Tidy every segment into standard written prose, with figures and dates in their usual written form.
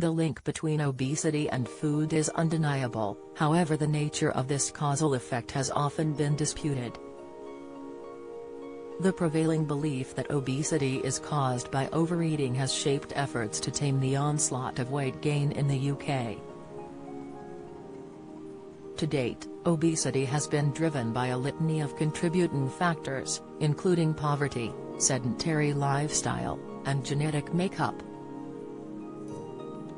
The link between obesity and food is undeniable, however the nature of this causal effect has often been disputed. The prevailing belief that obesity is caused by overeating has shaped efforts to tame the onslaught of weight gain in the UK. To date, obesity has been driven by a litany of contributing factors, including poverty, sedentary lifestyle, and genetic makeup.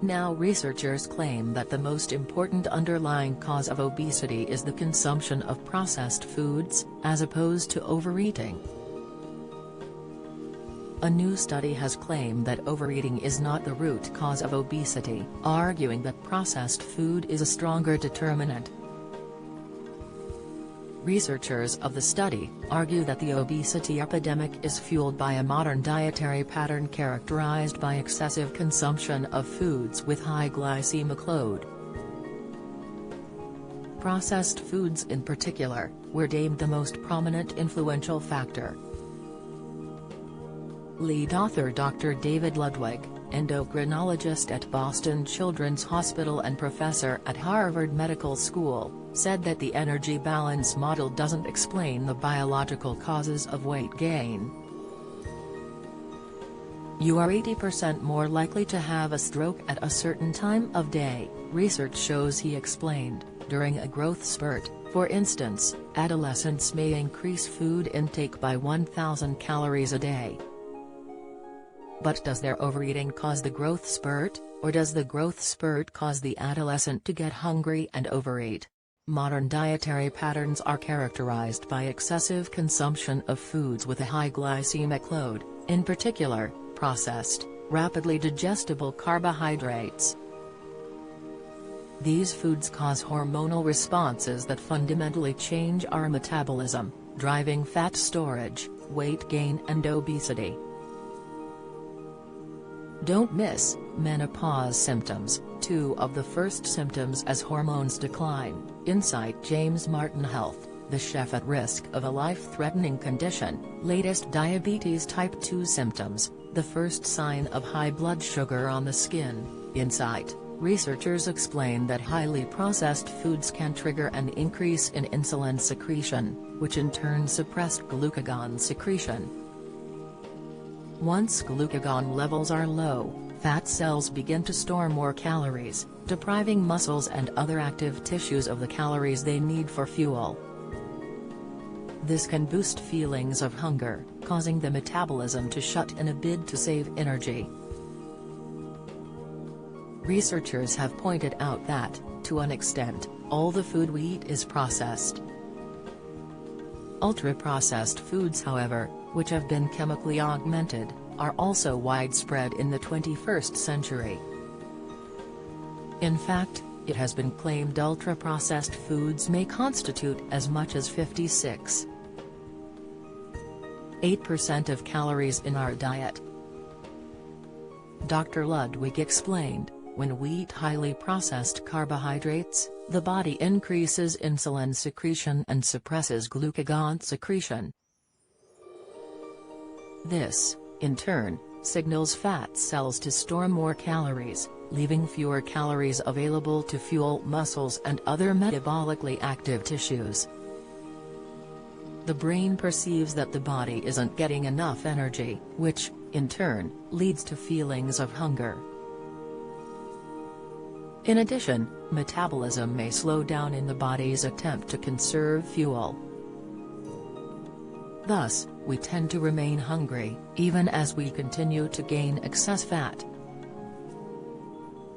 Now researchers claim that the most important underlying cause of obesity is the consumption of processed foods, as opposed to overeating. A new study has claimed that overeating is not the root cause of obesity, arguing that processed food is a stronger determinant. Researchers of the study argue that the obesity epidemic is fueled by a modern dietary pattern characterized by excessive consumption of foods with high glycemic load. Processed foods in particular were deemed the most prominent influential factor. Lead author Dr. David Ludwig, endocrinologist at Boston Children's Hospital and professor at Harvard Medical School, said that the energy balance model doesn't explain the biological causes of weight gain. You are 80% more likely to have a stroke at a certain time of day, research shows, he explained. During a growth spurt, for instance, adolescents may increase food intake by 1,000 calories a day. But does their overeating cause the growth spurt, or does the growth spurt cause the adolescent to get hungry and overeat? Modern dietary patterns are characterized by excessive consumption of foods with a high glycemic load, in particular, processed, rapidly digestible carbohydrates. These foods cause hormonal responses that fundamentally change our metabolism, driving fat storage, weight gain and obesity. Don't miss menopause symptoms, 2 of the first symptoms as hormones decline. Insight James Martin Health, the chef at risk of a life-threatening condition. Latest diabetes type 2 symptoms, the first sign of high blood sugar on the skin. Insight, researchers explain that highly processed foods can trigger an increase in insulin secretion, which in turn suppressed glucagon secretion. Once glucagon levels are low, fat cells begin to store more calories, depriving muscles and other active tissues of the calories they need for fuel. This can boost feelings of hunger, causing the metabolism to shut in a bid to save energy. Researchers have pointed out that, to an extent, all the food we eat is processed. Ultra-processed foods, however, which have been chemically augmented, are also widespread in the 21st century. In fact, it has been claimed ultra-processed foods may constitute as much as 56.8% of calories in our diet. Dr. Ludwig explained, when we eat highly processed carbohydrates, the body increases insulin secretion and suppresses glucagon secretion. This, in turn, signals fat cells to store more calories, leaving fewer calories available to fuel muscles and other metabolically active tissues. The brain perceives that the body isn't getting enough energy, which, in turn, leads to feelings of hunger. In addition, metabolism may slow down in the body's attempt to conserve fuel. Thus, we tend to remain hungry, even as we continue to gain excess fat.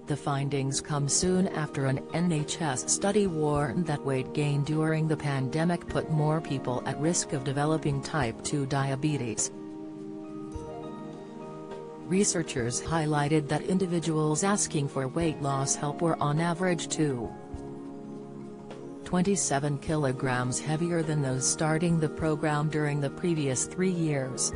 The findings come soon after an NHS study warned that weight gain during the pandemic put more people at risk of developing type 2 diabetes. Researchers highlighted that individuals asking for weight loss help were on average 2.27 kilograms heavier than those starting the program during the previous 3 years.